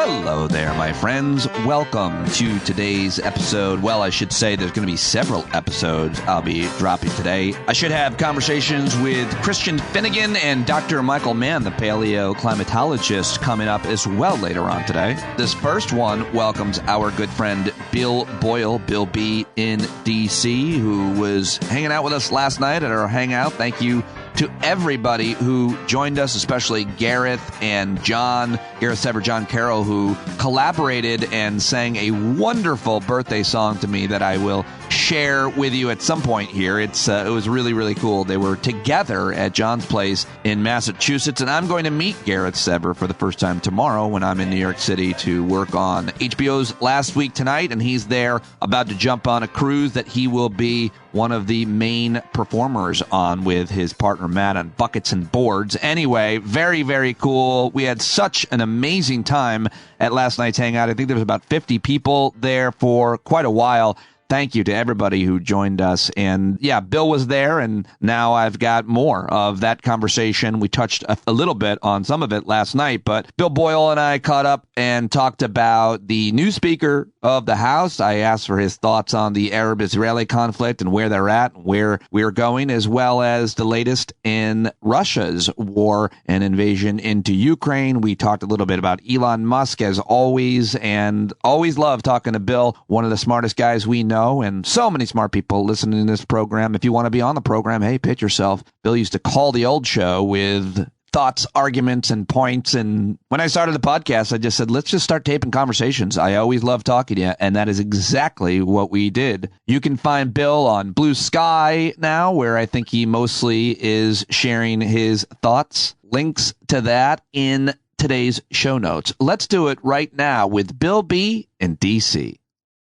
Hello there, my friends. Welcome to today's episode. Well, I should say there's going to be several episodes I'll be dropping today. I should have conversations with Christian Finnegan and Dr. Michael Mann, the paleoclimatologist, coming up as well later on today. This first one welcomes our good friend Bill Boyle, Bill B in D.C., who was hanging out with us last night at our hangout. Thank you to everybody who joined us, especially Gareth and John, Gareth Sever, Jon Carroll, who collaborated and sang a wonderful birthday song to me that I will share with you at some point here. It was really, really cool. They were together at John's place in Massachusetts, and I'm going to meet Gareth Sever for the first time tomorrow when I'm in New York City to work on HBO's Last Week Tonight, and he's there about to jump on a cruise that he will be one of the main performers on with his partner Matt on Buckets and Boards. Anyway, very, very cool. We had such an amazing time at last night's hangout. I think there was about 50 people there for quite a while. Thank you to everybody who joined us. And yeah, Bill was there, and now I've got more of that conversation. We touched a little bit on some of it last night, but Bill Boyle and I caught up and talked about the new Speaker of the House. I asked for his thoughts on the Arab-Israeli conflict and where they're at, and where we're going, as well as the latest in Russia's war and invasion into Ukraine. We talked a little bit about Elon Musk, as always, and always love talking to Bill, one of the smartest guys we know, and so many smart people listening to this program. If you want to be on the program, hey, pitch yourself. Bill used to call the old show with thoughts, arguments, and points. And when I started the podcast, I just said, let's just start taping conversations. I always love talking to you. And that is exactly what we did. You can find Bill on Blue Sky now, where I think he mostly is sharing his thoughts. Links to that in today's show notes. Let's do it right now with Bill B in D.C.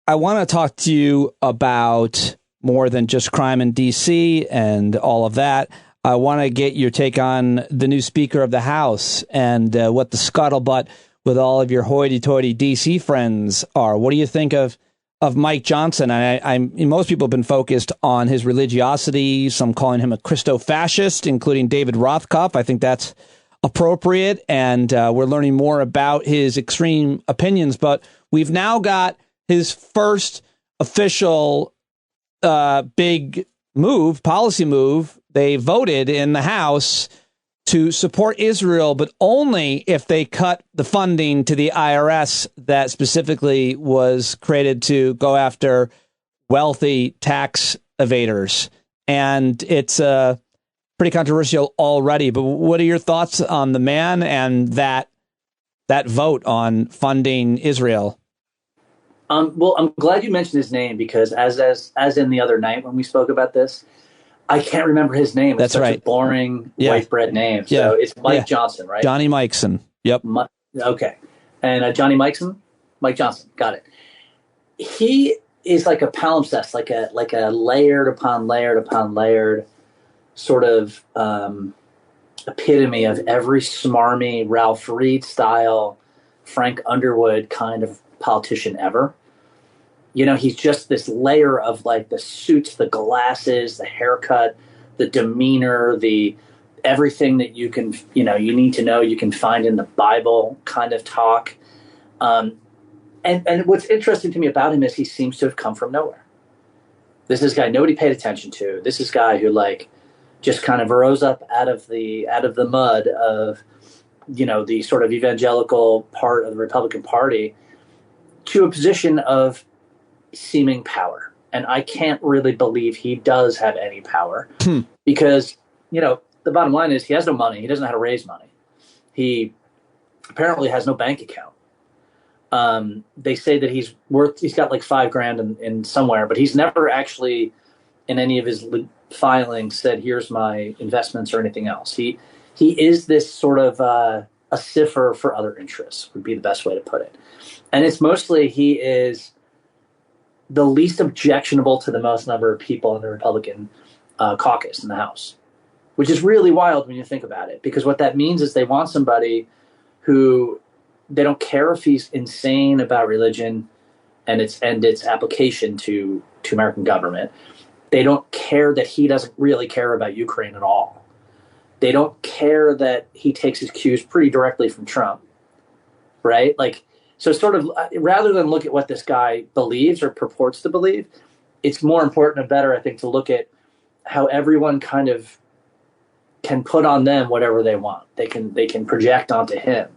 I want to talk to you about more than just crime in D.C. and all of that. I want to get your take on the new Speaker of the House and what the scuttlebutt with all of your hoity-toity D.C. friends are. What do you think of Mike Johnson? Most people have been focused on his religiosity, some calling him a ChristoFascist, including David Rothkopf. I think that's appropriate, and we're learning more about his extreme opinions. But we've now got his first official big move, policy move. They voted in the House to support Israel, but only if they cut the funding to the IRS that specifically was created to go after wealthy tax evaders. And it's pretty controversial already. But what are your thoughts on the man and that vote on funding Israel? Well, I'm glad you mentioned his name, because as in the other night when we spoke about this, I can't remember his name. It's such a boring white bread name. So it's Mike Johnson, right? Johnny Mikeson. Yep. Okay. And Johnny Mikeson? Mike Johnson. Got it. He is like a palimpsest, like a layered upon layered upon layered sort of epitome of every smarmy Ralph Reed style, Frank Underwood kind of politician ever. You know, he's just this layer of like the suits, the glasses, the haircut, the demeanor, the everything that you can, you need to know, you can find in the Bible kind of talk. And what's interesting to me about him is he seems to have come from nowhere. This is a guy nobody paid attention to. This is a guy who like just kind of rose up out of the mud of, the sort of evangelical part of the Republican Party to a position of seeming power. And I can't really believe he does have any power because, the bottom line is he has no money. He doesn't know how to raise money. He apparently has no bank account. They say that he's got like $5,000 in somewhere, but he's never actually in any of his filings said, here's my investments or anything else. He is this sort of a cipher for other interests would be the best way to put it. And it's mostly he is the least objectionable to the most number of people in the Republican caucus in the House, which is really wild when you think about it, because what that means is they want somebody who they don't care if he's insane about religion and its application to American government. They don't care that he doesn't really care about Ukraine at all. They don't care that he takes his cues pretty directly from Trump, right? Like So sort of rather than look at what this guy believes or purports to believe, it's more important and better, I think, to look at how everyone kind of can put on them whatever they want. They can project onto him.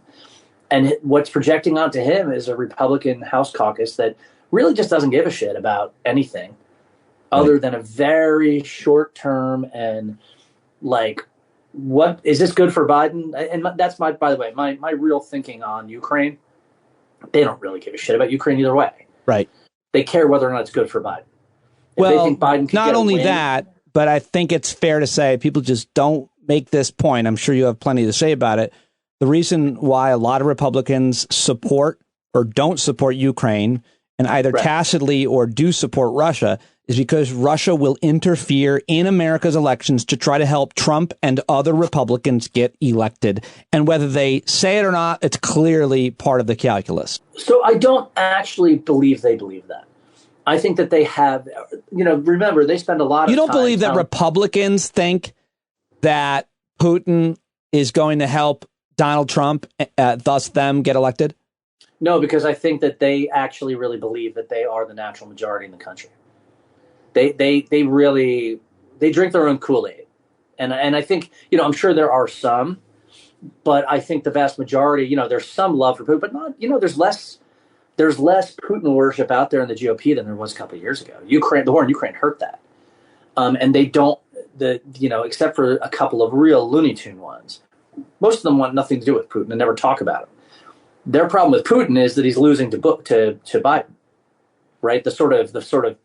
And what's projecting onto him is a Republican House caucus that really just doesn't give a shit about anything other than a very short term and like, what is this good for Biden? And that's by the way, my real thinking on Ukraine. They don't really give a shit about Ukraine either way. Right. They care whether or not it's good for Biden. If well, they think Biden can not only win, that, but I think it's fair to say people just don't make this point. I'm sure you have plenty to say about it. The reason why a lot of Republicans support or don't support Ukraine and either tacitly or do support Russia is because Russia will interfere in America's elections to try to help Trump and other Republicans get elected. And whether they say it or not, it's clearly part of the calculus. So I don't actually believe they believe that. I think that they have, remember, they spend a lot of time. You don't believe that Republicans think that Putin is going to help Donald Trump, thus them get elected? No, because I think that they actually really believe that they are the natural majority in the country. They really drink their own Kool-Aid. And I think, I'm sure there are some, but I think the vast majority, there's some love for Putin, but not, there's less Putin worship out there in the GOP than there was a couple of years ago. The war in Ukraine hurt that. And they don't, except for a couple of real Looney Tune ones, most of them want nothing to do with Putin and never talk about him. Their problem with Putin is that he's losing to Biden, right? The sort of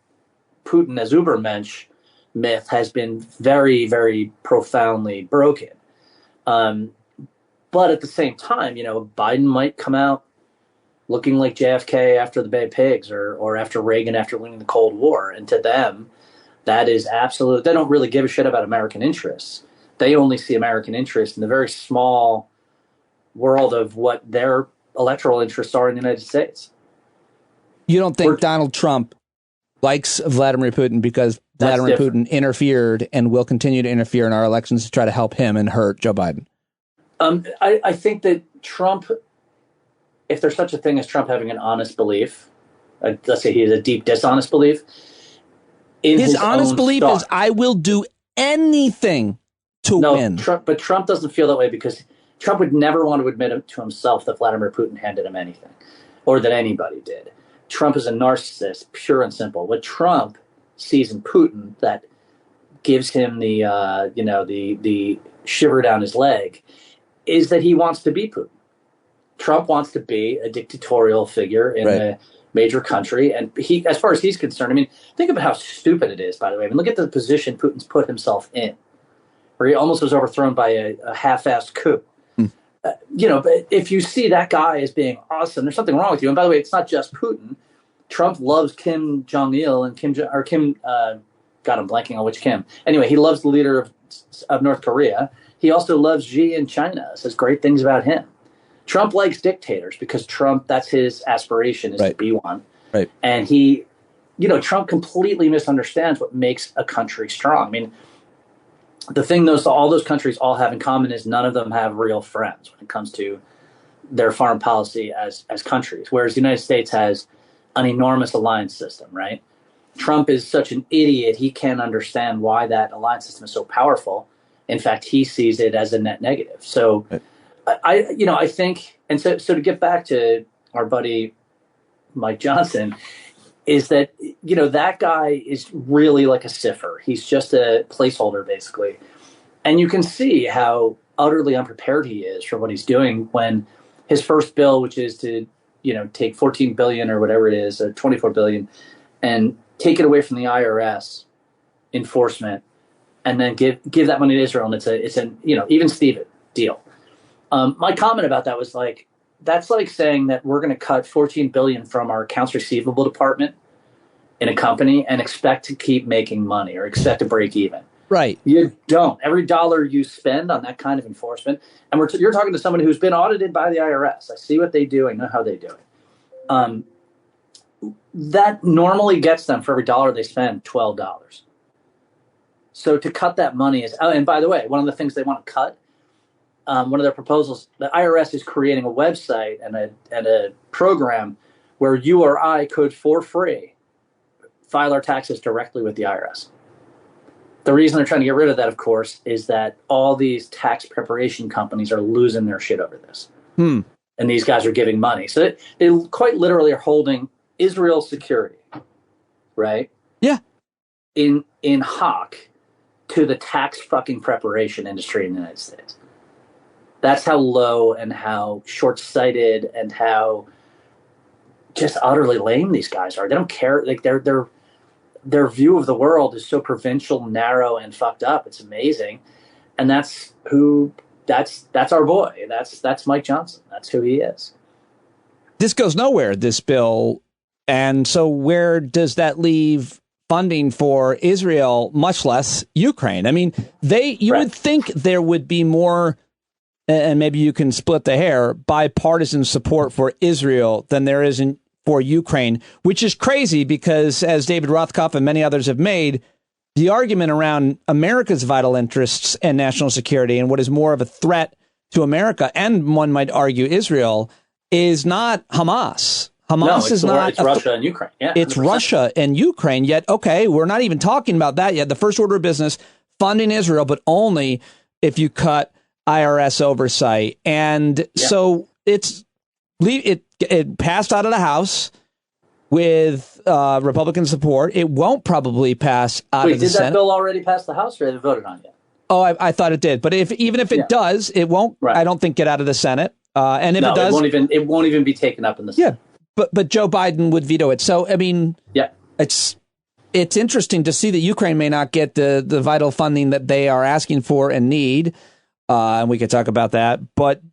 Putin as Übermensch myth has been very, very profoundly broken. But at the same time, Biden might come out looking like JFK after the Bay of Pigs or after Reagan after winning the Cold War. And to them, that is absolute. They don't really give a shit about American interests. They only see American interests in the very small world of what their electoral interests are in the United States. You don't think Donald Trump likes Vladimir Putin because Vladimir Putin interfered and will continue to interfere in our elections to try to help him and hurt Joe Biden? I think that Trump, if there's such a thing as Trump having an honest belief, let's say he has a deep dishonest belief. His honest belief is, I will do anything to win. But Trump doesn't feel that way because Trump would never want to admit to himself that Vladimir Putin handed him anything or that anybody did. Trump is a narcissist, pure and simple. What Trump sees in Putin that gives him the shiver down his leg is that he wants to be Putin. Trump wants to be a dictatorial figure in a major country. And he, as far as he's concerned, think about how stupid it is, by the way. Look at the position Putin's put himself in, where he almost was overthrown by a half-assed coup. But if you see that guy as being awesome, there's something wrong with you. And by the way, it's not just Putin. Trump loves Kim Jong-il and Kim. God, I'm blanking on which Kim. Anyway, he loves the leader of North Korea. He also loves Xi in China. Says great things about him. Trump likes dictators because that's his aspiration is to be one. Right. And Trump completely misunderstands what makes a country strong. The thing all those countries all have in common is none of them have real friends when it comes to their foreign policy as countries, whereas the United States has an enormous alliance system, right? Trump is such an idiot, he can't understand why that alliance system is so powerful. In fact, he sees it as a net negative. So I think, and so to get back to our buddy Mike Johnson, is that, that guy is really like a cipher. He's just a placeholder, basically. And you can see how utterly unprepared he is for what he's doing when his first bill, which is to, take $14 billion or whatever it is, or $24 billion, and take it away from the IRS enforcement, and then give that money to Israel. And it's an even Steven deal. My comment about that was like, that's like saying that we're going to cut $14 billion from our accounts receivable department in a company and expect to keep making money or expect to break even. Right. You don't. Every dollar you spend on that kind of enforcement, and you're talking to someone who's been audited by the IRS. I see what they do. I know how they do it. That normally gets them, for every dollar they spend, $12. So to cut that money is, and by the way, one of the things they want to cut one of their proposals, the IRS is creating a website and a program where you or I could, for free, file our taxes directly with the IRS. The reason they're trying to get rid of that, of course, is that all these tax preparation companies are losing their shit over this. And these guys are giving money. So they quite literally are holding Israel's security, right? Yeah. In hock to the tax fucking preparation industry in the United States. That's how low and how short-sighted and how just utterly lame these guys are. They don't care. Like their view of the world is so provincial, narrow, and fucked up. It's amazing. And that's our boy. That's Mike Johnson. That's who he is. This goes nowhere, this bill. And so where does that leave funding for Israel, much less Ukraine? I mean, you would think there would be more, and maybe you can split the hair, bipartisan support for Israel than there is for Ukraine, which is crazy because, as David Rothkopf and many others have made, the argument around America's vital interests and national security and what is more of a threat to America, and one might argue Israel, is not Hamas. Hamas is not. It's Russia and Ukraine. Yeah, 100%. It's Russia and Ukraine. Yet, okay, we're not even talking about that yet. The first order of business, funding Israel, but only if you cut IRS oversight. And so it passed out of the House with Republican support. It won't probably pass out of the Senate. Did that bill already pass the House, or have they voted on it yet? Oh, I thought it did. But even if it does, it won't. Right. I don't think get out of the Senate. And if it does, it won't even be taken up in the Senate. Yeah, but Joe Biden would veto it. So I mean, it's interesting to see that Ukraine may not get the vital funding that they are asking for and need. And we could talk about that,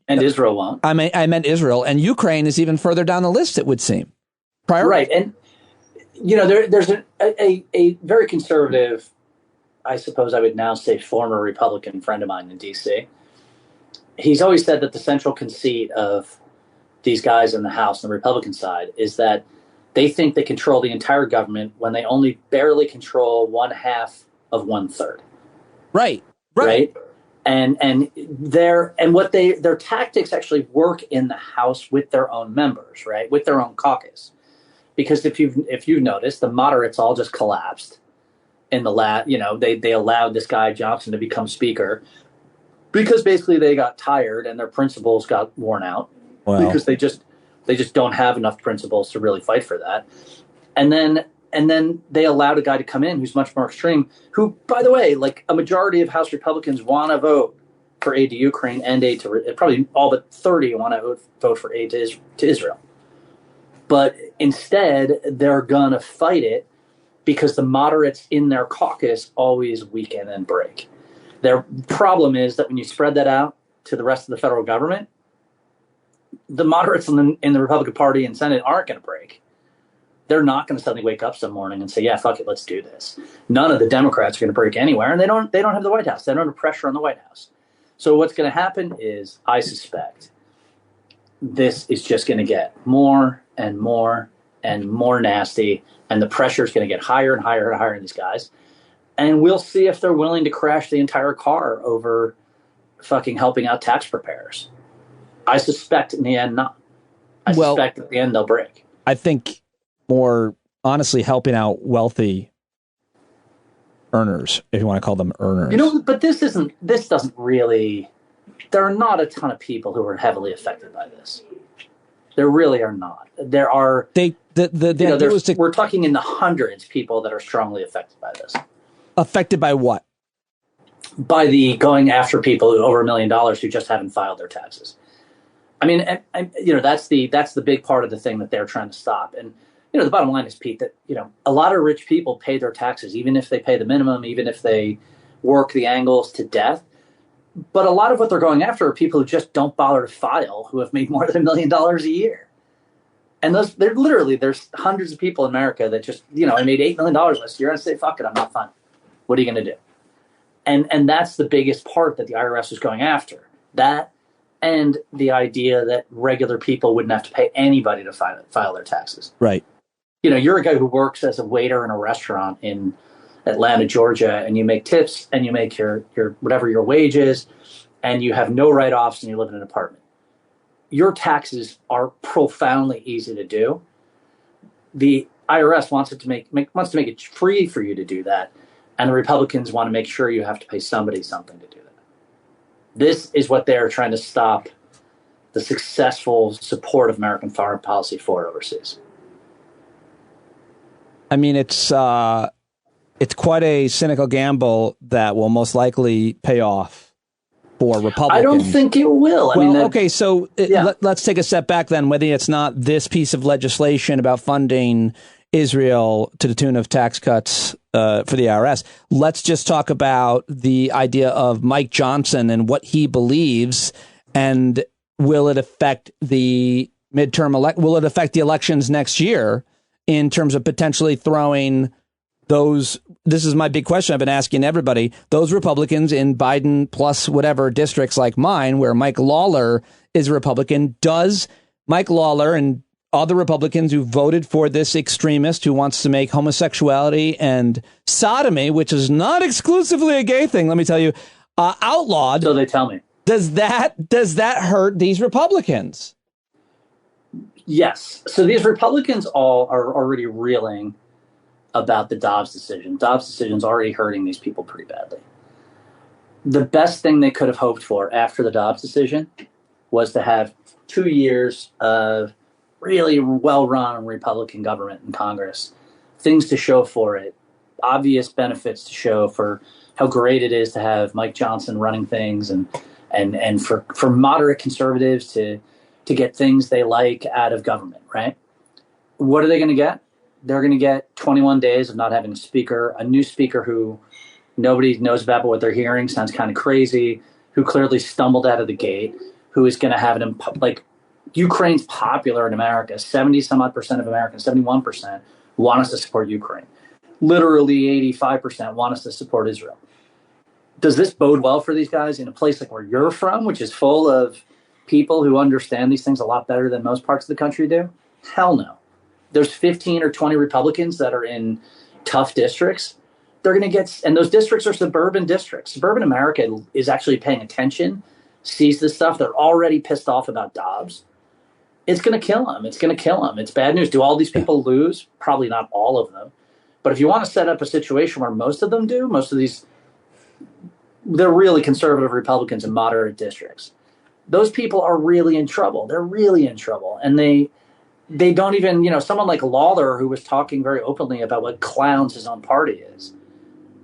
and Israel won't. I meant Israel, and Ukraine is even further down the list, it would seem. Right, and there's a very conservative, I suppose I would now say former Republican friend of mine in D.C. He's always said that the central conceit of these guys in the House on the Republican side is that they think they control the entire government when they only barely control 1/2 of 1/3. Right. And their tactics actually work in the House with their own members, right? With their own caucus. Because if you've noticed, the moderates all just collapsed in they allowed this guy Johnson to become speaker because basically they got tired and their principles got worn out. Wow. Because they just don't have enough principles to really fight for that. And then they allowed a guy to come in who's much more extreme, who, by the way, like a majority of House Republicans want to vote for aid to Ukraine and aid to, probably all but 30 want to vote for aid to Israel. But instead, they're going to fight it because the moderates in their caucus always weaken and break. Their problem is that when you spread that out to the rest of the federal government, the moderates in the Republican Party and Senate aren't going to break. They're not going to suddenly wake up some morning and say, yeah, fuck it, let's do this. None of the Democrats are going to break anywhere, and they don't have the White House. They don't have pressure on the White House. So what's going to happen is, I suspect, this is just going to get more and more and more nasty, and the pressure is going to get higher and higher and higher in these guys. And we'll see if they're willing to crash the entire car over fucking helping out tax preparers. I suspect in the end not. I suspect at the end they'll break. I think more honestly helping out wealthy earners, if you want to call them earners. But this doesn't really, there are not a ton of people who are heavily affected by this. There really are not. There are, we're talking in the hundreds of people that are strongly affected by this. Affected by what? By the going after people who over $1 million who just haven't filed their taxes. I mean, that's the big part of the thing that they're trying to stop. And, the bottom line is, Pete, that, a lot of rich people pay their taxes, even if they pay the minimum, even if they work the angles to death. But a lot of what they're going after are people who just don't bother to file, who have made more than $1 million a year. And there's hundreds of people in America that just, I made $8 million last year and say, fuck it, I'm not fine. What are you going to do? And that's the biggest part that the IRS is going after. That and the idea that regular people wouldn't have to pay anybody to file their taxes. Right. You're a guy who works as a waiter in a restaurant in Atlanta, Georgia, and you make tips and you make your whatever your wage is, and you have no write-offs and you live in an apartment. Your taxes are profoundly easy to do. The IRS wants to make it free for you to do that, and the Republicans want to make sure you have to pay somebody something to do that. This is what they're trying to stop the successful support of American foreign policy for overseas. I mean, it's quite a cynical gamble that will most likely pay off for Republicans. I don't think it will. Okay, so let's take a step back then. Whether it's not this piece of legislation about funding Israel to the tune of tax cuts for the IRS, let's just talk about the idea of Mike Johnson and what he believes, and will it affect the midterm will it affect the elections next year in terms of potentially throwing those, this is my big question I've been asking everybody, those Republicans in Biden plus whatever districts like mine where Mike Lawler is a Republican, does Mike Lawler and other Republicans who voted for this extremist who wants to make homosexuality and sodomy, which is not exclusively a gay thing, let me tell you, outlawed. So they tell me. Does that hurt these Republicans? Yes. So these Republicans all are already reeling about the Dobbs decision. Dobbs decision is already hurting these people pretty badly. The best thing they could have hoped for after the Dobbs decision was to have 2 years of really well-run Republican government in Congress, things to show for it, obvious benefits to show for how great it is to have Mike Johnson running things, and for moderate conservatives to get things they like out of government, right? What are they going to get? They're going to get 21 days of not having a new speaker who nobody knows about, but what they're hearing sounds kind of crazy, who clearly stumbled out of the gate, who is going to have Ukraine's popular in America. 70% of Americans, 71% want us to support Ukraine. Literally 85% want us to support Israel. Does this bode well for these guys in a place like where you're from, which is full of people who understand these things a lot better than most parts of the country do? Hell no. There's 15 or 20 Republicans that are in tough districts. They're going to get, and those districts are suburban districts. Suburban America is actually paying attention, sees this stuff. They're already pissed off about Dobbs. It's going to kill them. It's going to kill them. It's bad news. Do all these people lose? Probably not all of them. But if you want to set up a situation where most of them do, most of these, they're really conservative Republicans in moderate districts. Those people are really in trouble. They're really in trouble. And they don't even, someone like Lawler, who was talking very openly about what clowns his own party is,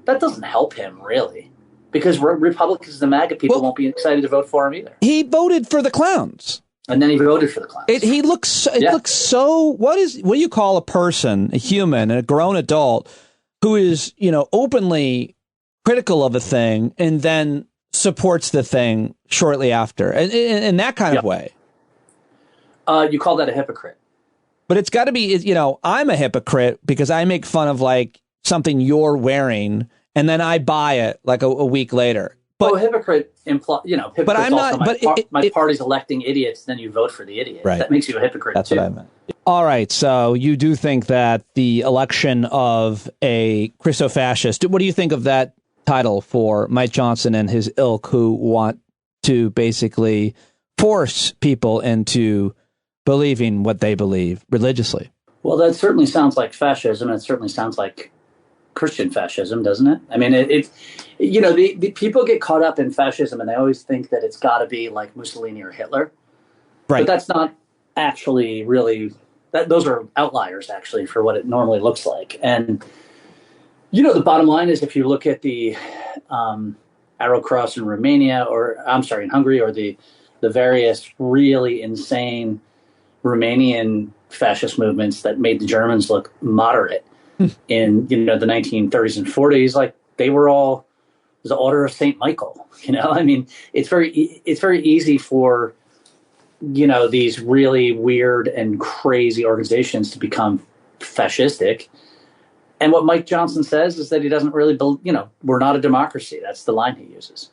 that doesn't help him really, because Republicans, the MAGA people, won't be excited to vote for him either. He voted for the clowns. And then he voted for the clowns. It looks so, what do you call a person, a human, a grown adult who is, openly critical of a thing and then supports the thing shortly after, in that kind of way? You call that a hypocrite. But it's got to be, I'm a hypocrite because I make fun of something you're wearing and then I buy it a week later. But hypocrite hypocrite. But I'm not. My party's electing idiots, then you vote for the idiot. Right. That makes you a hypocrite. That's too. what I meant. All right. So you do think that the election of a ChristoFascist, what do you think of that title for Mike Johnson and his ilk, who want to basically force people into believing what they believe religiously? Well, that certainly sounds like fascism. It certainly sounds like Christian fascism, doesn't it? I mean, the people get caught up in fascism and they always think that it's got to be like Mussolini or Hitler. Right. But that's not actually really, those are outliers actually for what it normally looks like. And, the bottom line is if you look at the Arrow Cross in Romania, in Hungary, or the various really insane Romanian fascist movements that made the Germans look moderate in the 1930s and 40s, they were all the Order of St. Michael. I mean, it's very easy for these really weird and crazy organizations to become fascistic. And what Mike Johnson says is that he doesn't really we're not a democracy. That's the line he uses.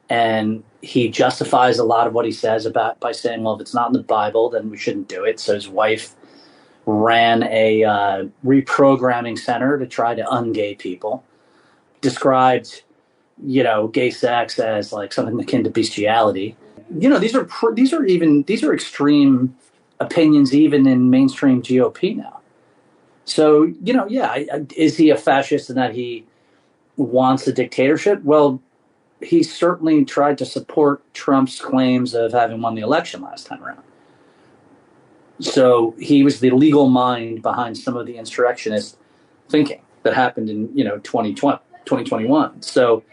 And he justifies a lot of what he says by saying, well, if it's not in the Bible, then we shouldn't do it. So his wife ran a reprogramming center to try to un-gay people, described gay sex as like something akin to bestiality. These are extreme opinions even in mainstream GOP now. So, is he a fascist in that he wants a dictatorship? Well, he certainly tried to support Trump's claims of having won the election last time around. So he was the legal mind behind some of the insurrectionist thinking that happened in, 2021. So,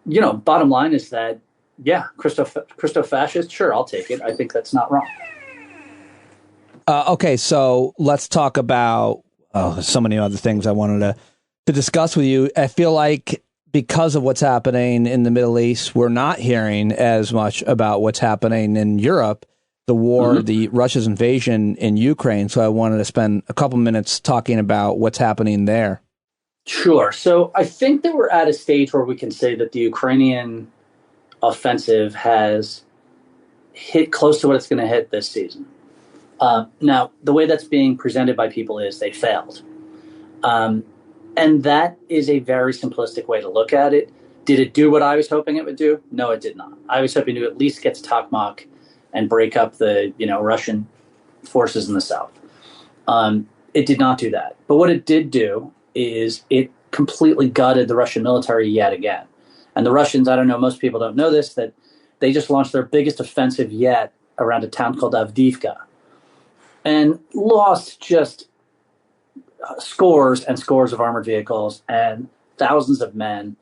bottom line is that, ChristoFascist, sure, I'll take it. I think that's not wrong. Okay, so let's talk about so many other things I wanted to discuss with you. I feel like because of what's happening in the Middle East, we're not hearing as much about what's happening in Europe, the war, the Russia's invasion in Ukraine. So I wanted to spend a couple minutes talking about what's happening there. Sure. So I think that we're at a stage where we can say that the Ukrainian offensive has hit close to what it's going to hit this season. Now, the way that's being presented by people is they failed. And that is a very simplistic way to look at it. Did it do what I was hoping it would do? No, it did not. I was hoping to at least get to Tokmak and break up the Russian forces in the south. It did not do that. But what it did do is it completely gutted the Russian military yet again. And the Russians, I don't know, most people don't know this, that they just launched their biggest offensive yet around a town called Avdiivka and lost just scores and scores of armored vehicles and thousands of men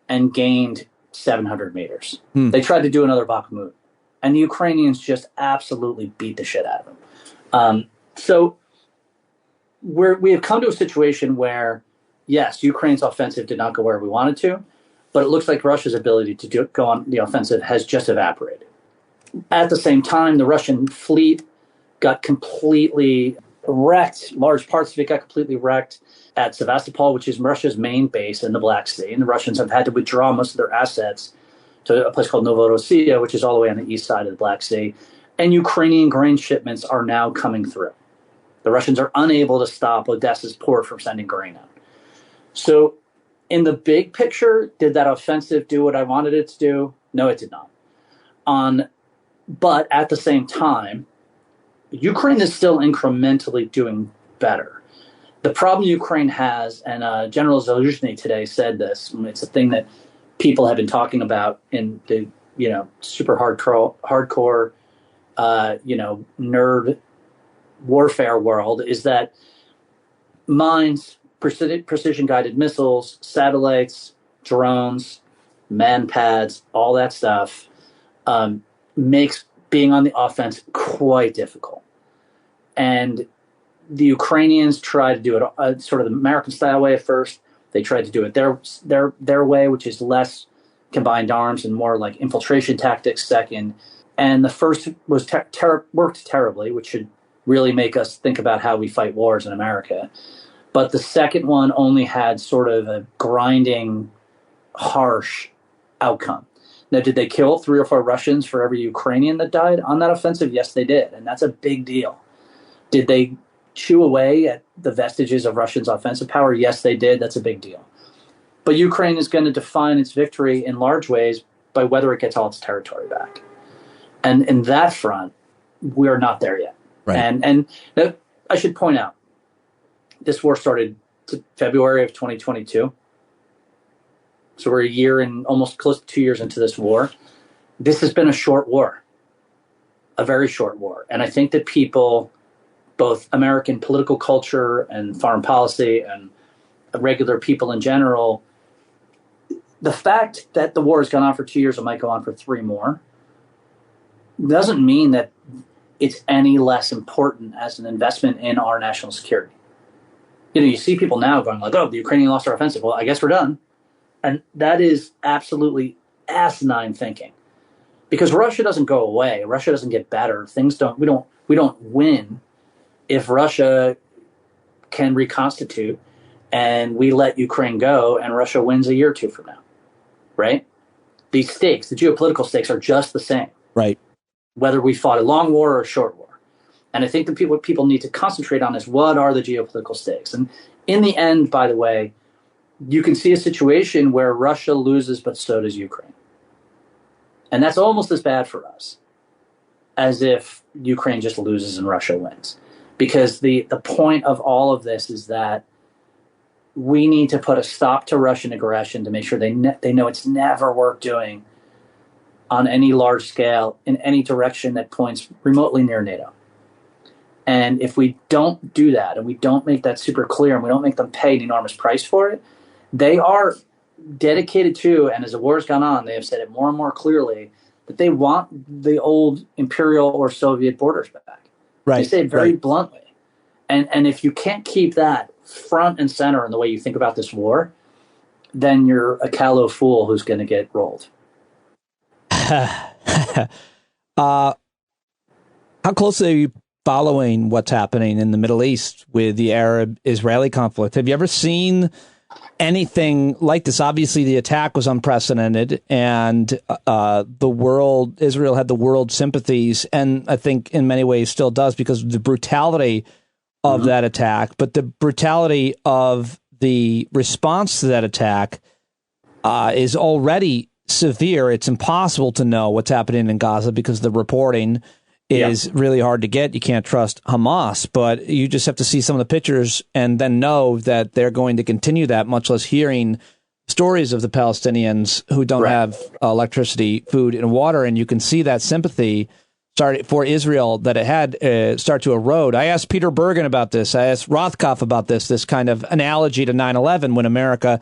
and gained 700 meters. They tried to do another Bakhmut, and the Ukrainians just absolutely beat the shit out of them. So we have come to a situation where, yes, Ukraine's offensive did not go where we wanted to, but it looks like Russia's ability to go on the offensive has just evaporated. At the same time, the Russian fleet got completely wrecked. Large parts of it got completely wrecked at Sevastopol, which is Russia's main base in the Black Sea. And the Russians have had to withdraw most of their assets to a place called Novorossiya, which is all the way on the east side of the Black Sea. And Ukrainian grain shipments are now coming through. The Russians are unable to stop Odessa's port from sending grain out. So in the big picture, did that offensive do what I wanted it to do? No, it did not. But at the same time, Ukraine is still incrementally doing better. The problem Ukraine has, and General Zaluzhny today said this, it's a thing that people have been talking about in the super hardcore nerd warfare world, is that mines, precision-guided missiles, satellites, drones, man-pads, all that stuff makes being on the offense quite difficult. And the Ukrainians try to do it sort of the American-style way at first. They tried to do it their way, which is less combined arms and more like infiltration tactics second. And the first was worked terribly, which should really make us think about how we fight wars in America. But the second one only had sort of a grinding, harsh outcome. Now, did they kill 3 or 4 Russians for every Ukrainian that died on that offensive? Yes, they did. And that's a big deal. Did they chew away at the vestiges of Russia's offensive power? Yes, they did. That's a big deal. But Ukraine is going to define its victory in large ways by whether it gets all its territory back. And in that front, we're not there yet. Right. And I should point out, this war started February of 2022. So we're a year and almost close to 2 years into this war. This has been a short war, a very short war. And I think that people, both American political culture and foreign policy and regular people in general, the fact that the war has gone on for 2 years and might go on for 3 more doesn't mean that it's any less important as an investment in our national security. You see people now going like, oh, the Ukrainians lost our offensive. Well, I guess we're done. And that is absolutely asinine thinking, because Russia doesn't go away. Russia doesn't get better. We don't win if Russia can reconstitute and we let Ukraine go and Russia wins a year or 2 from now, right? These stakes, the geopolitical stakes, are just the same. Right. Whether we fought a long war or a short war. And I think that what people need to concentrate on is what are the geopolitical stakes. And in the end, by the way, you can see a situation where Russia loses, but so does Ukraine. And that's almost as bad for us as if Ukraine just loses and Russia wins. Because the point of all of this is that we need to put a stop to Russian aggression to make sure they know it's never worth doing on any large scale in any direction that points remotely near NATO. And if we don't do that, and we don't make that super clear, and we don't make them pay an enormous price for it, they are dedicated to, and as the war has gone on, they have said it more and more clearly, that they want the old imperial or Soviet borders back. Right. They say it very bluntly. And if you can't keep that front and center in the way you think about this war, then you're a callow fool who's going to get rolled. How closely are you following what's happening in the Middle East with the Arab-Israeli conflict? Have you ever seen anything like this? Obviously, the attack was unprecedented, and Israel had the world sympathies, and I think in many ways still does because of the brutality of that attack. But the brutality of the response to that attack is already severe. It's impossible to know what's happening in Gaza because the reporting is really hard to get. You can't trust Hamas, but you just have to see some of the pictures and then know that they're going to continue that, much less hearing stories of the Palestinians who don't have electricity, food, and water. And you can see that sympathy for Israel that it had start to erode. I asked Peter Bergen about this. I asked Rothkopf about this kind of analogy to 9/11 when America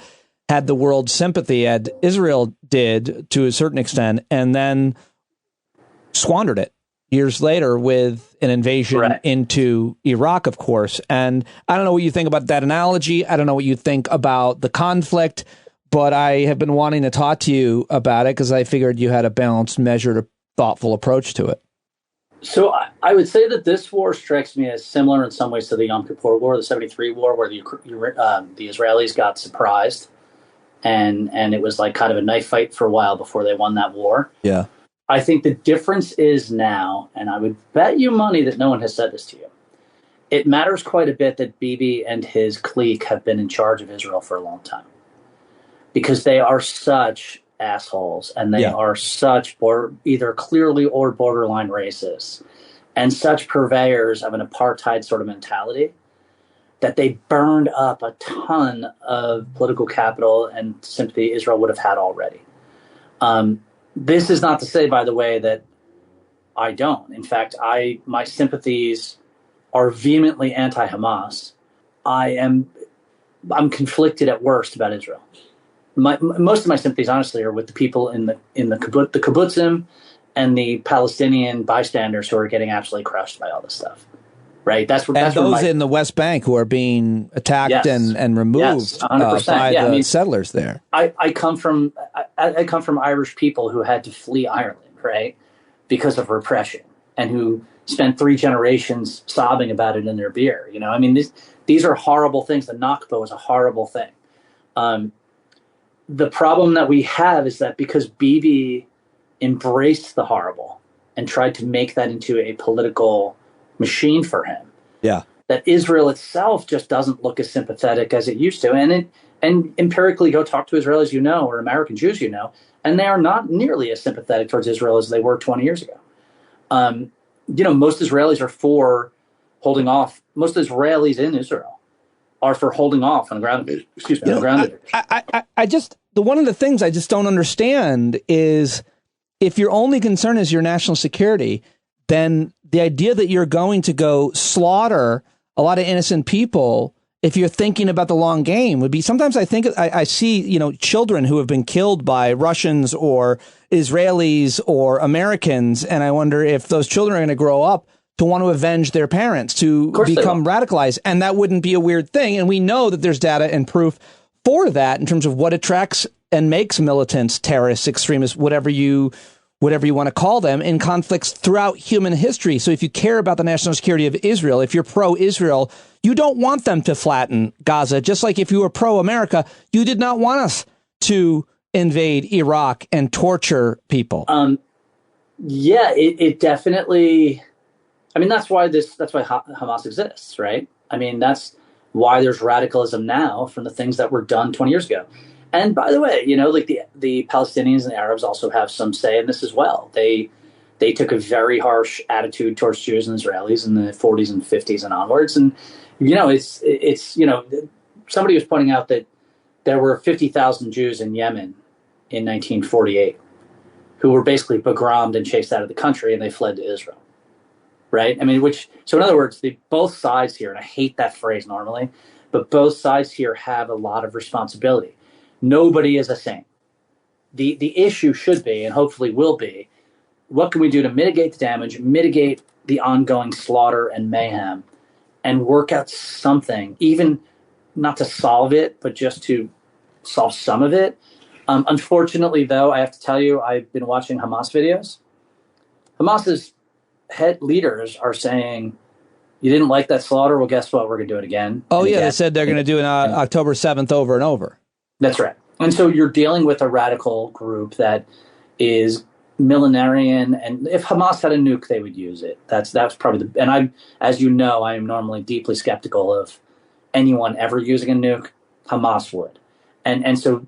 had the world's sympathy, as Israel did to a certain extent, and then squandered it years later with an invasion into Iraq, of course. And I don't know what you think about that analogy. I don't know what you think about the conflict, but I have been wanting to talk to you about it because I figured you had a balanced, measured, thoughtful approach to it. So I would say that this war strikes me as similar in some ways to the Yom Kippur War, the 73 war, where the Israelis got surprised. And it was like kind of a knife fight for a while before they won that war. Yeah. I think the difference is now, and I would bet you money that no one has said this to you, it matters quite a bit that Bibi and his clique have been in charge of Israel for a long time. Because they are such assholes, and they are such either clearly or borderline racists, and such purveyors of an apartheid sort of mentality, that they burned up a ton of political capital and sympathy Israel would have had already. This is not to say, by the way, that I don't. In fact, my sympathies are vehemently anti-Hamas. I'm conflicted at worst about Israel. Most of my sympathies, honestly, are with the people in the kibbutzim and the Palestinian bystanders who are getting absolutely crushed by all this stuff. Right. That's those in the West Bank who are being attacked and removed by the settlers there. I come from Irish people who had to flee Ireland, right, because of repression, and who spent 3 generations sobbing about it in their beer. You know, I mean, these are horrible things. The Nakba was a horrible thing. The problem that we have is that because Bibi embraced the horrible and tried to make that into a political machine for him. Yeah. That Israel itself just doesn't look as sympathetic as it used to. And empirically go talk to Israelis or American Jews and they are not nearly as sympathetic towards Israel as they were 20 years ago. Most Israelis are for holding off. Most Israelis in Israel are for holding off on ground. One of the things I just don't understand is if your only concern is your national security, then the idea that you're going to go slaughter a lot of innocent people, if you're thinking about the long game, would be sometimes I see, children who have been killed by Russians or Israelis or Americans. And I wonder if those children are going to grow up to want to avenge their parents, to become radicalized. And that wouldn't be a weird thing. And we know that there's data and proof for that in terms of what attracts and makes militants, terrorists, extremists, whatever you want to call them, in conflicts throughout human history. So if you care about the national security of Israel, if you're pro-Israel, you don't want them to flatten Gaza. Just like if you were pro-America, you did not want us to invade Iraq and torture people. It definitely. I mean, that's why Hamas exists, right? I mean, that's why there's radicalism now from the things that were done 20 years ago. And by the way, like the Palestinians and the Arabs also have some say in this as well. They took a very harsh attitude towards Jews and Israelis in the 40s and 50s and onwards. And, it's somebody was pointing out that there were 50,000 Jews in Yemen in 1948 who were basically pogromed and chased out of the country, and they fled to Israel. Right? I mean, so in other words, both sides here, and I hate that phrase normally, but both sides here have a lot of responsibility. Nobody is a saint. The issue should be, and hopefully will be, what can we do to mitigate the damage, mitigate the ongoing slaughter and mayhem, and work out something, even not to solve it, but just to solve some of it. Unfortunately, though, I have to tell you, I've been watching Hamas videos. Hamas's head leaders are saying, you didn't like that slaughter? Well, guess what? We're going to do it again. Oh, yeah. Again. They said they're going to do it on October 7th over and over. That's right. And so you're dealing with a radical group that is millenarian. And if Hamas had a nuke, they would use it. That's probably and I am normally deeply skeptical of anyone ever using a nuke. Hamas would. And so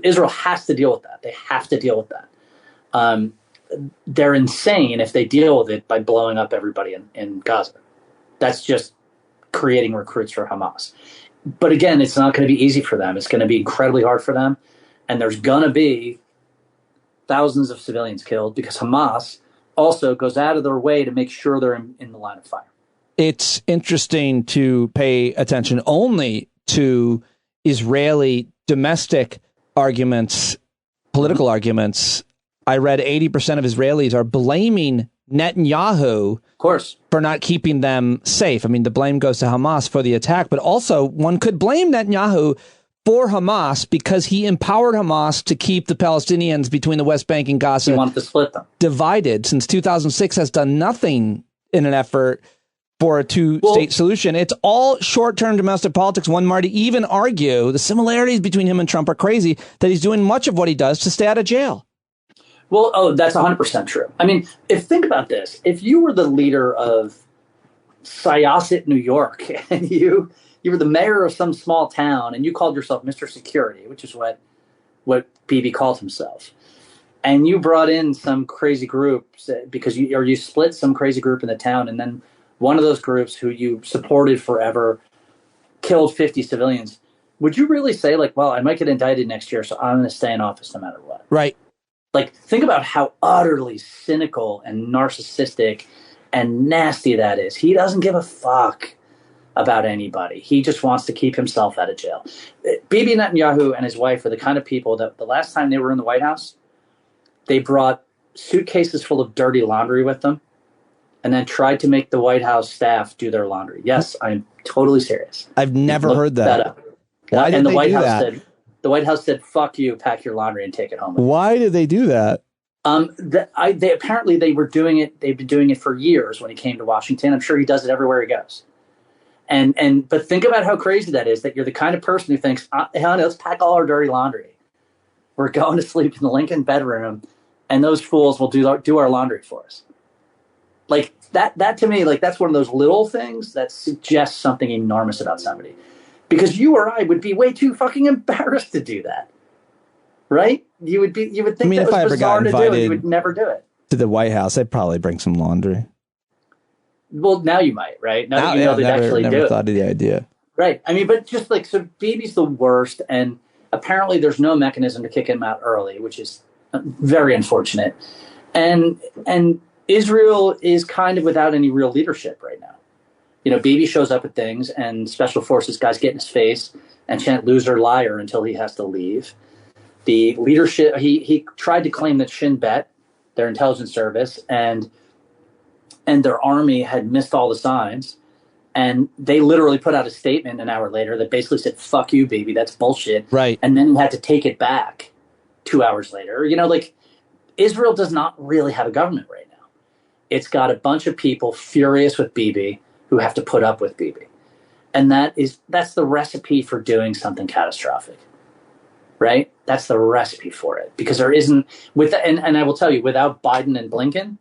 Israel has to deal with that. They have to deal with that. They're insane if they deal with it by blowing up everybody in Gaza. That's just creating recruits for Hamas. But again, it's not going to be easy for them. It's going to be incredibly hard for them. And there's going to be thousands of civilians killed because Hamas also goes out of their way to make sure they're in the line of fire. It's interesting to pay attention only to Israeli domestic arguments, political arguments. I read 80% of Israelis are blaming Netanyahu, of course, for not keeping them safe. I mean, the blame goes to Hamas for the attack, but also one could blame Netanyahu for Hamas because he empowered Hamas to keep the Palestinians between the West Bank and Gaza. He wanted to split them. Divided. Since 2006 has done nothing in an effort for a two-state solution. It's all short-term domestic politics. One might even argue the similarities between him and Trump are crazy, that he's doing much of what he does to stay out of jail. Well, that's 100% true. I mean, think about this. If you were the leader of Syosset, New York, and you were the mayor of some small town, and you called yourself Mr. Security, which is what Bibi called himself, and you brought in some crazy group because you split some crazy group in the town, and then one of those groups who you supported forever killed 50 civilians, would you really say, like, well, I might get indicted next year, so I'm going to stay in office no matter what? Right. Like, think about how utterly cynical and narcissistic and nasty that is. He doesn't give a fuck about anybody. He just wants to keep himself out of jail. Bibi Netanyahu and his wife are the kind of people that the last time they were in the White House, they brought suitcases full of dirty laundry with them and then tried to make the White House staff do their laundry. Yes, I'm totally serious. I've never heard that. Up. Why did they do that? The White House said, "Fuck you, pack your laundry and take it home." Why did they do that? They apparently they were doing it. They've been doing it for years. When he came to Washington, I'm sure he does it everywhere he goes. But think about how crazy that is. That you're the kind of person who thinks, "Hey, honey, let's pack all our dirty laundry. We're going to sleep in the Lincoln bedroom, and those fools will do our laundry for us." Like that to me, like that's one of those little things that suggests something enormous about somebody. Because you or I would be way too fucking embarrassed to do that, right? You would think that was bizarre to do, and you would never do it. To the White House, I'd probably bring some laundry. Well, now you might, right? Now that you know they'd actually do it. Never thought of the idea. Right. I mean, but just like, so Bibi's the worst, and apparently there's no mechanism to kick him out early, which is very unfortunate. And Israel is kind of without any real leadership right now. You know, Bibi shows up at things, and special forces guys get in his face and chant "loser, liar" until he has to leave. The leadership, he tried to claim that Shin Bet, their intelligence service, and their army had missed all the signs, and they literally put out a statement an hour later that basically said, "Fuck you, Bibi, that's bullshit." Right. And then he had to take it back 2 hours later. You know, like, Israel does not really have a government right now. It's got a bunch of people furious with Bibi who have to put up with Bibi. And that's the recipe for doing something catastrophic, right? That's the recipe for it. Because there isn't, and I will tell you, without Biden and Blinken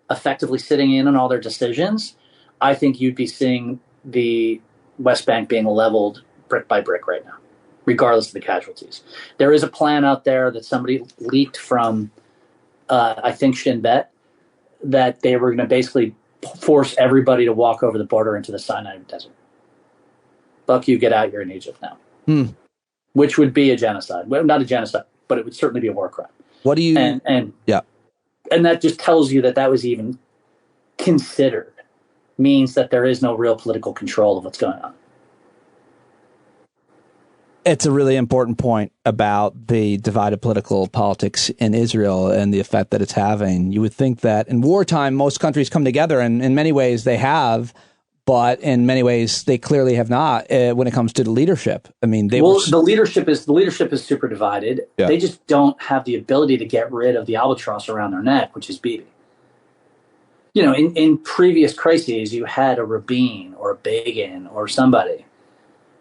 effectively sitting in on all their decisions, I think you'd be seeing the West Bank being leveled brick by brick right now, regardless of the casualties. There is a plan out there that somebody leaked from, I think, Shin Bet, that they were going to basically force everybody to walk over the border into the Sinai Desert. Fuck you, get out, you're in Egypt now. Which would be a genocide. Well, not a genocide, but it would certainly be a war crime. What do you... And that just tells you that that was even considered, means that there is no real political control of what's going on. It's a really important point about the divided political politics in Israel and the effect that it's having. You would think that in wartime, most countries come together, and in many ways they have, but in many ways they clearly have not when it comes to the leadership. I mean, the leadership is super divided. Yeah. They just don't have the ability to get rid of the albatross around their neck, which is Bibi. You know, in previous crises, you had a Rabin or a Begin or somebody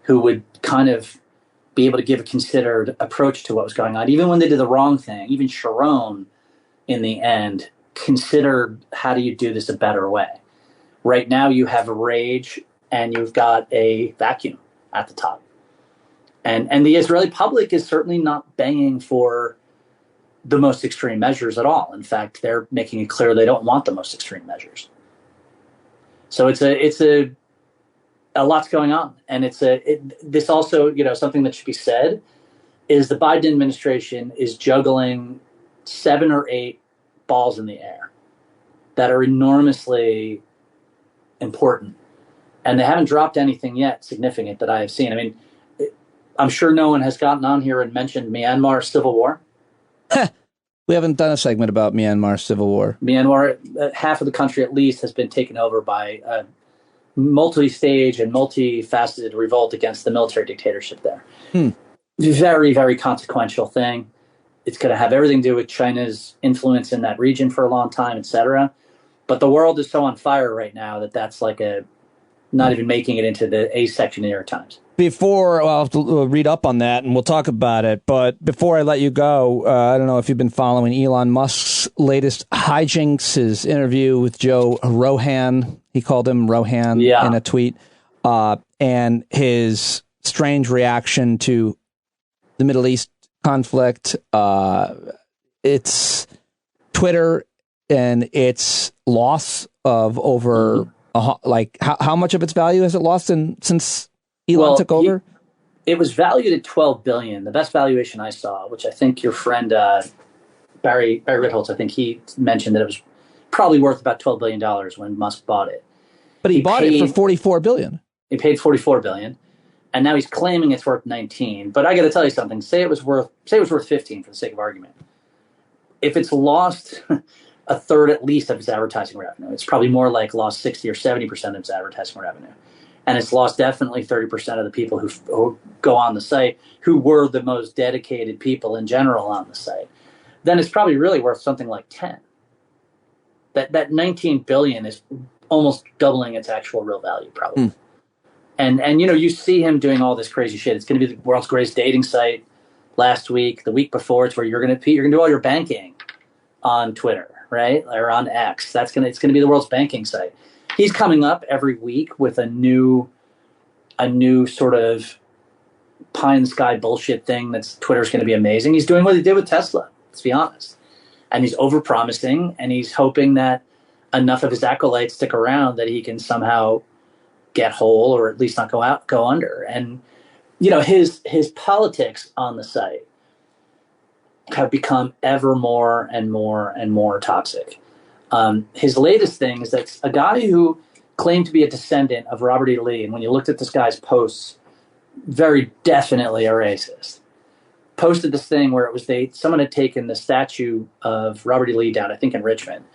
who would kind of be able to give a considered approach to what was going on. Even when they did the wrong thing, even Sharon, in the end, considered, how do you do this a better way? Right now, you have a rage and you've got a vacuum at the top. And the Israeli public is certainly not banging for the most extreme measures at all. In fact, they're making it clear they don't want the most extreme measures. So it's a lot's going on. And this also, you know, something that should be said is the Biden administration is juggling 7 or 8 balls in the air that are enormously important. And they haven't dropped anything yet significant that I have seen. I mean, I'm sure no one has gotten on here and mentioned Myanmar civil war. We haven't done a segment about Myanmar civil war. Myanmar, half of the country at least, has been taken over by a multi-stage and multifaceted revolt against the military dictatorship there. Very, very consequential thing. It's going to have everything to do with China's influence in that region for a long time, etc. But the world is so on fire right now that that's like not even making it into the A section of the New York Times. I'll have to read up on that and we'll talk about it. But before I let you go, I don't know if you've been following Elon Musk's latest hijinks, his interview with Joe Rogan. He called him Rohan in a tweet. And his strange reaction to the Middle East conflict. It's Twitter and its loss of over, how much of its value has it lost since Elon took over? It was valued at $12 billion. The best valuation I saw, which I think your friend Barry Ritholtz, I think he mentioned that it was probably worth about $12 billion when Musk bought it. But he bought it for $44 billion. He paid $44 billion, and now he's claiming it's worth 19. But I got to tell you something. Say it was worth 15 for the sake of argument. If it's lost a third at least of its advertising revenue, it's probably more like lost 60 or 70% of its advertising revenue. And it's lost definitely 30% of the people who go on the site, who were the most dedicated people in general on the site. Then it's probably really worth something like 10. That 19 billion is almost doubling its actual real value, probably. And you know, you see him doing all this crazy shit. It's going to be the world's greatest dating site. Last week, the week before, it's where you're going to do all your banking on Twitter, right, or on X. It's going to be the world's banking site. He's coming up every week with a new sort of pie in the sky bullshit thing that's Twitter's going to be amazing. He's doing what he did with Tesla. Let's be honest. And he's overpromising, and he's hoping that enough of his acolytes stick around that he can somehow get whole, or at least not go under. And you know, his politics on the site have become ever more and more and more toxic. His latest thing is that a guy who claimed to be a descendant of Robert E. Lee, and when you looked at this guy's posts, very definitely a racist, posted this thing where it was someone had taken the statue of Robert E. Lee down, I think in Richmond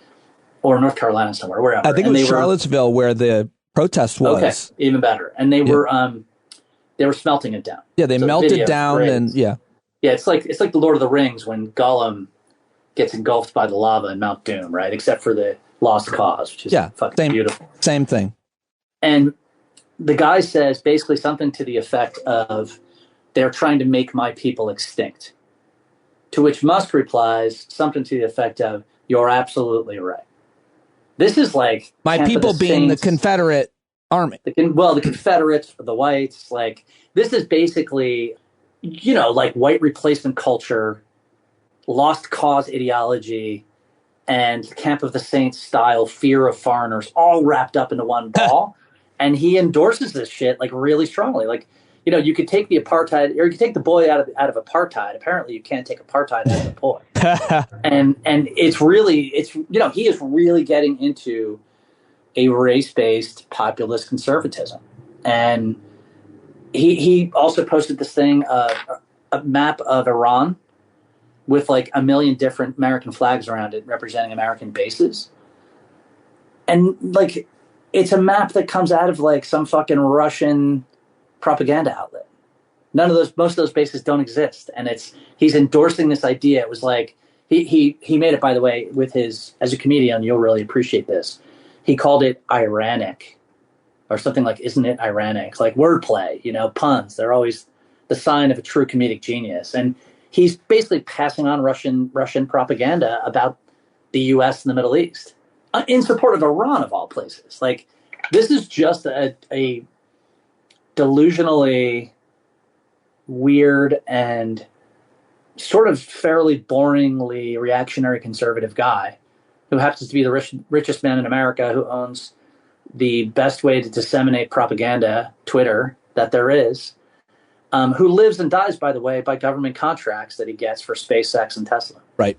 or North Carolina somewhere, wherever. I think it was Charlottesville where the protest was. Okay, even better. And they were smelting it down. Yeah, they melted down, and yeah, it's like the Lord of the Rings when Gollum gets engulfed by the lava in Mount Doom, right? Except for the Lost Cause, which is fucking beautiful. Same thing. And the guy says basically something to the effect of, "They're trying to make my people extinct." To which Musk replies something to the effect of, "You're absolutely right." This is like my people being the Confederate army. The Confederates, the whites. Like, this is basically, like white replacement culture, lost cause ideology, and Camp of the Saints style fear of foreigners all wrapped up into one ball. And he endorses this shit like really strongly. Like, you could take the apartheid, or you could take the boy out of apartheid. Apparently, you can't take apartheid out of the boy. and it's he is really getting into a race-based populist conservatism. And he also posted this thing, a map of Iran with like 1 million different American flags around it representing American bases. And like, it's a map that comes out of like some fucking Russian propaganda outlet. Most of those bases don't exist. And he's endorsing this idea. It was like, he made it, by the way, with as a comedian, you'll really appreciate this. He called it ironic, or something like, isn't it ironic? Like wordplay, puns. They're always the sign of a true comedic genius. And he's basically passing on Russian propaganda about the U.S. and the Middle East in support of Iran, of all places. Like, this is just a delusionally weird and sort of fairly boringly reactionary conservative guy who happens to be the richest man in America, who owns the best way to disseminate propaganda, Twitter, that there is, who lives and dies, by the way, by government contracts that he gets for SpaceX and Tesla. Right.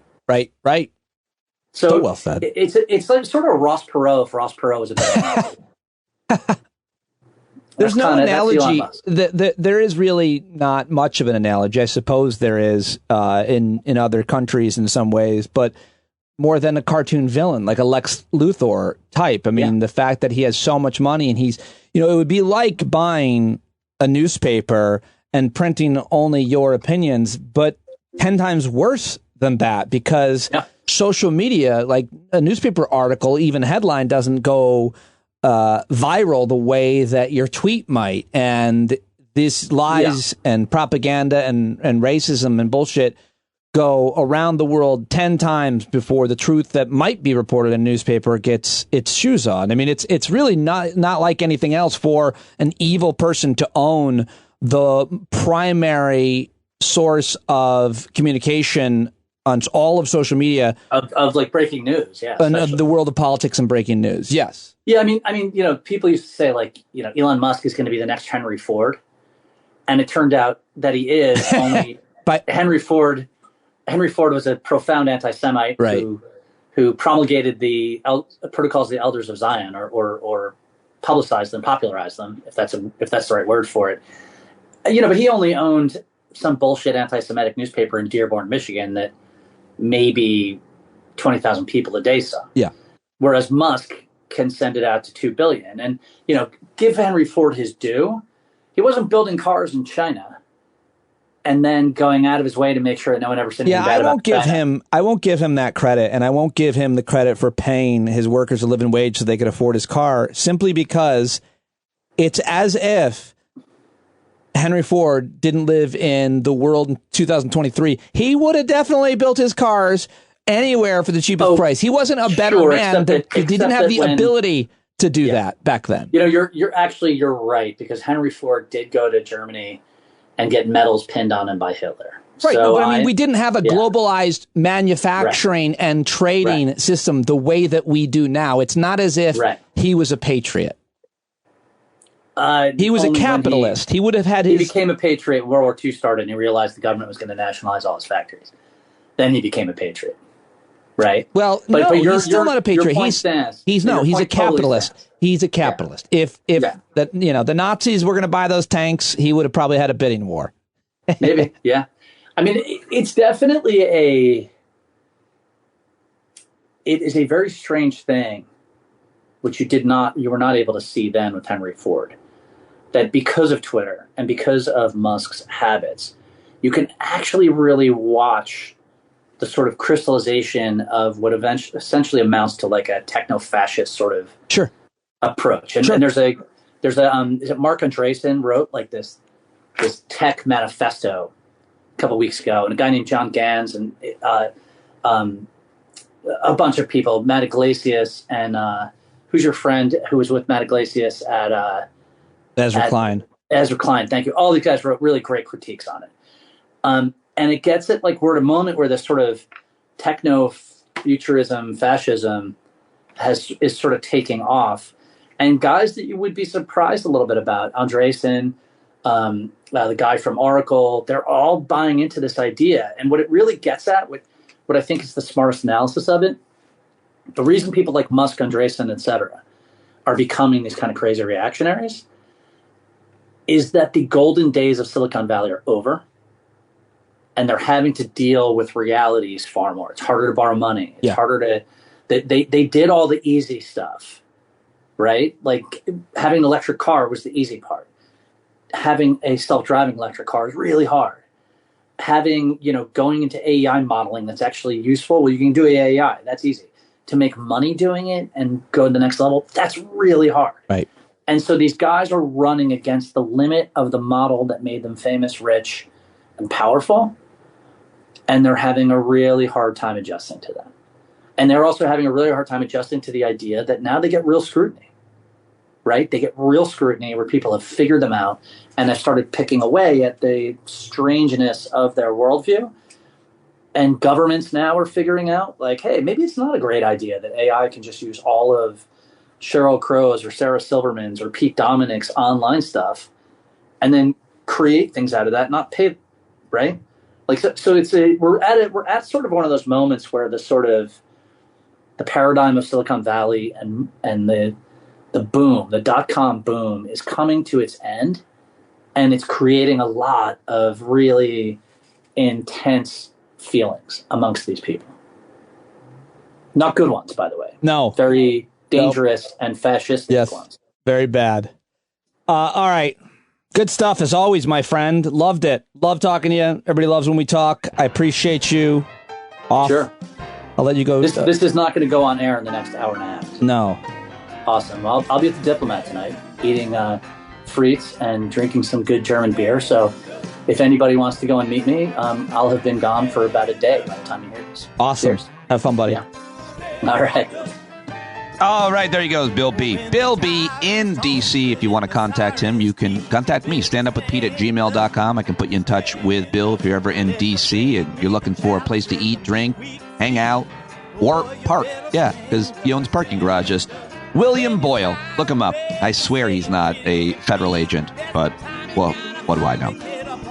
So well said. It's like sort of Ross Perot if Ross Perot was a better There's no analogy. There is really not much of an analogy. I suppose there is in other countries in some ways, but more than a cartoon villain, like a Lex Luthor type. I mean, the fact that he has so much money and he's, it would be like buying a newspaper and printing only your opinions, but 10 times worse than that, because social media, like a newspaper article, even headline, doesn't go viral the way that your tweet might. And these lies and propaganda and racism and bullshit go around the world 10 times before the truth that might be reported in a newspaper gets its shoes on. I mean, it's really not like anything else for an evil person to own the primary source of communication on all of social media of like breaking news. Yeah. And of the world of politics and breaking news. Yes. Yeah. I mean, people used to say like, Elon Musk is going to be the next Henry Ford. And it turned out that he is only but Henry Ford was a profound anti-Semite who promulgated the protocols of the Elders of Zion, or publicized them, popularized them, if that's the right word for it. But he only owned some bullshit anti-Semitic newspaper in Dearborn, Michigan, that maybe 20,000 people a day saw. Yeah. Whereas Musk can send it out to 2 billion. And give Henry Ford his due. He wasn't building cars in China and then going out of his way to make sure that no one ever said anything bad about China. I won't give him that credit, and I won't give him the credit for paying his workers a living wage so they could afford his car, simply because it's as if Henry Ford didn't live in the world in 2023. He would have definitely built his cars anywhere for the cheapest price. He wasn't a better man. He didn't have the ability to do that back then. You're right, because Henry Ford did go to Germany and get medals pinned on him by Hitler. Right, so, but I mean, we didn't have a globalized manufacturing and trading system the way that we do now. It's not as if he was a patriot. He was a capitalist. He would have had his... He became a patriot. World War II started, and he realized the government was going to nationalize all his factories. Then he became a patriot. Right. Well, but he's still not a patriot. He's a capitalist. He's a capitalist. Yeah. If the Nazis were going to buy those tanks, he would have probably had a bidding war. Maybe. Yeah. I mean, it's definitely it is a very strange thing, which you were not able to see then with Henry Ford, that because of Twitter and because of Musk's habits, you can actually really watch the sort of crystallization of what essentially amounts to like a techno-fascist sort of approach. And, and there's a is it Mark Andreessen wrote like this tech manifesto a couple weeks ago, and a guy named John Gans and a bunch of people, Matt Iglesias, and who's your friend who was with Matt Iglesias at Ezra Klein. Ezra Klein, thank you. All these guys wrote really great critiques on it. And it gets it like we're at a moment where this sort of techno-futurism, fascism is sort of taking off. And guys that you would be surprised a little bit about, Andreessen, the guy from Oracle, they're all buying into this idea. And what it really gets at, what I think is the smartest analysis of it, the reason people like Musk, Andreessen, et cetera, are becoming these kind of crazy reactionaries is that the golden days of Silicon Valley are over. And they're having to deal with realities far more. It's harder to borrow money. It's harder to... They did all the easy stuff, right? Like having an electric car was the easy part. Having a self-driving electric car is really hard. Having, going into AEI modeling that's actually useful, well, you can do AEI. That's easy. To make money doing it and go to the next level, that's really hard. Right. And so these guys are running against the limit of the model that made them famous, rich, and powerful. And they're having a really hard time adjusting to that. And they're also having a really hard time adjusting to the idea that now they get real scrutiny, right? They get real scrutiny where people have figured them out and have started picking away at the strangeness of their worldview. And governments now are figuring out, like, hey, maybe it's not a great idea that AI can just use all of Sheryl Crow's or Sarah Silverman's or Pete Dominic's online stuff and then create things out of that, not pay, right? Like so we're at sort of one of those moments where the paradigm of Silicon Valley and the boom, the .com boom is coming to its end, and it's creating a lot of really intense feelings amongst these people. Not good ones, by the way. No. Very dangerous and fascistic ones. Very bad. All right. Good stuff, as always, my friend. Loved it. Love talking to you. Everybody loves when we talk. I appreciate you. Sure. I'll let you go. This is not going to go on air in the next hour and a half. No. Awesome. I'll be at the Diplomat tonight, eating frites and drinking some good German beer. So if anybody wants to go and meet me, I'll have been gone for about a day by the time you hear this. Awesome. Cheers. Have fun, buddy. Yeah. All right. All right, there he goes, Bill B. Bill B in D.C. If you want to contact him, you can contact me, standupwithpete@gmail.com. I can put you in touch with Bill if you're ever in D.C. and you're looking for a place to eat, drink, hang out, or park. Yeah, because he owns parking garages. William Boyle, look him up. I swear he's not a federal agent, but, well, what do I know?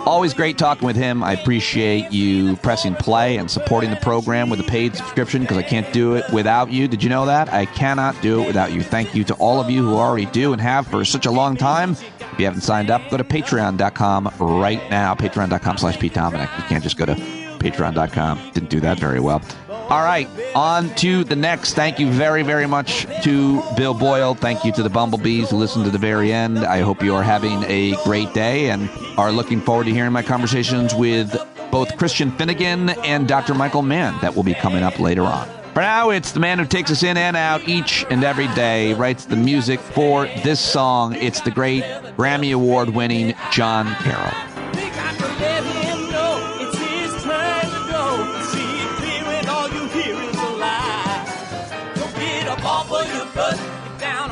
Always great talking with him. I appreciate you pressing play and supporting the program with a paid subscription because I can't do it without you. Did you know that? I cannot do it without you. Thank you to all of you who already do and have for such a long time. If you haven't signed up, go to patreon.com right now. Patreon.com/Pete Dominic. You can't just go to patreon.com. Didn't do that very well. All right, on to the next. Thank you very, very much to Bill Boyle. Thank you to the Bumblebees who listened to the very end. I hope you are having a great day and are looking forward to hearing my conversations with both Christian Finnegan and Dr. Michael Mann that will be coming up later on. For now, it's the man who takes us in and out each and every day, writes the music for this song. It's the great Grammy Award-winning Jon Carroll.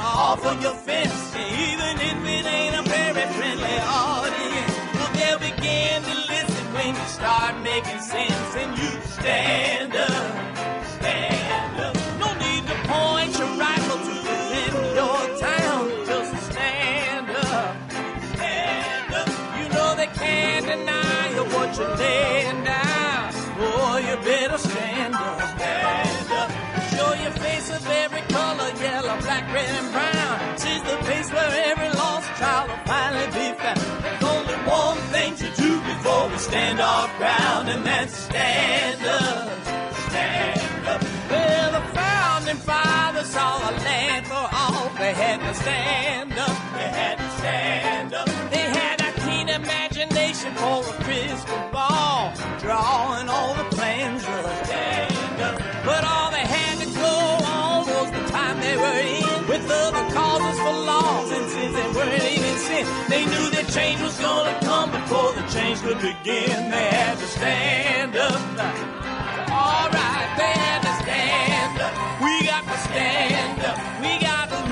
Off of your fence, even if it ain't a very friendly audience, well, they'll begin to listen when you start making sense, and you stand up, stand up. No need to point your rifle to defend your town, just stand up, stand up. You know they can't deny you what you're laying down, boy, you better stand up, stand up. Show your face of every color, yellow, black, red, and brown. She's the place where every lost child will finally be found. There's only one thing to do before we stand our ground, and that's stand up, stand up. Well, the founding fathers saw a land for all. They had to stand up, they had to stand up. They had a keen imagination for a crystal ball, drawing all the plans of stand up. But all they had to go on was the time they were in, with other causes for laws, and since they weren't even sin, they knew that change was gonna come before the change could begin. They had to stand up. All right, they had to stand up. We got to stand up. We got to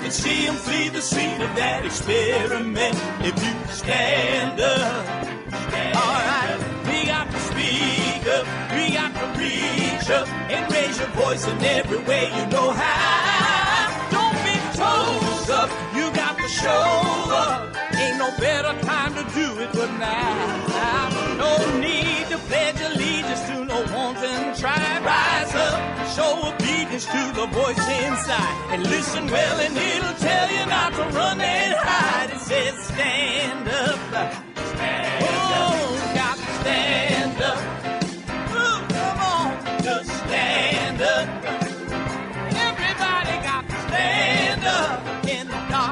and see him flee the scene of that experiment. If you stand up, all right, we got to speak up, we got to reach up and raise your voice in every way you know how. Don't be toes up, you got to show up. Ain't no better time to do it but now. No need to pledge allegiance to no wanton tribe. Rise up, show obedience to the voice inside, and listen well and it'll tell you not to run and hide. It says stand up, stand up, got to stand up. Oh, come on, just stand up. Everybody got to stand up in the dark.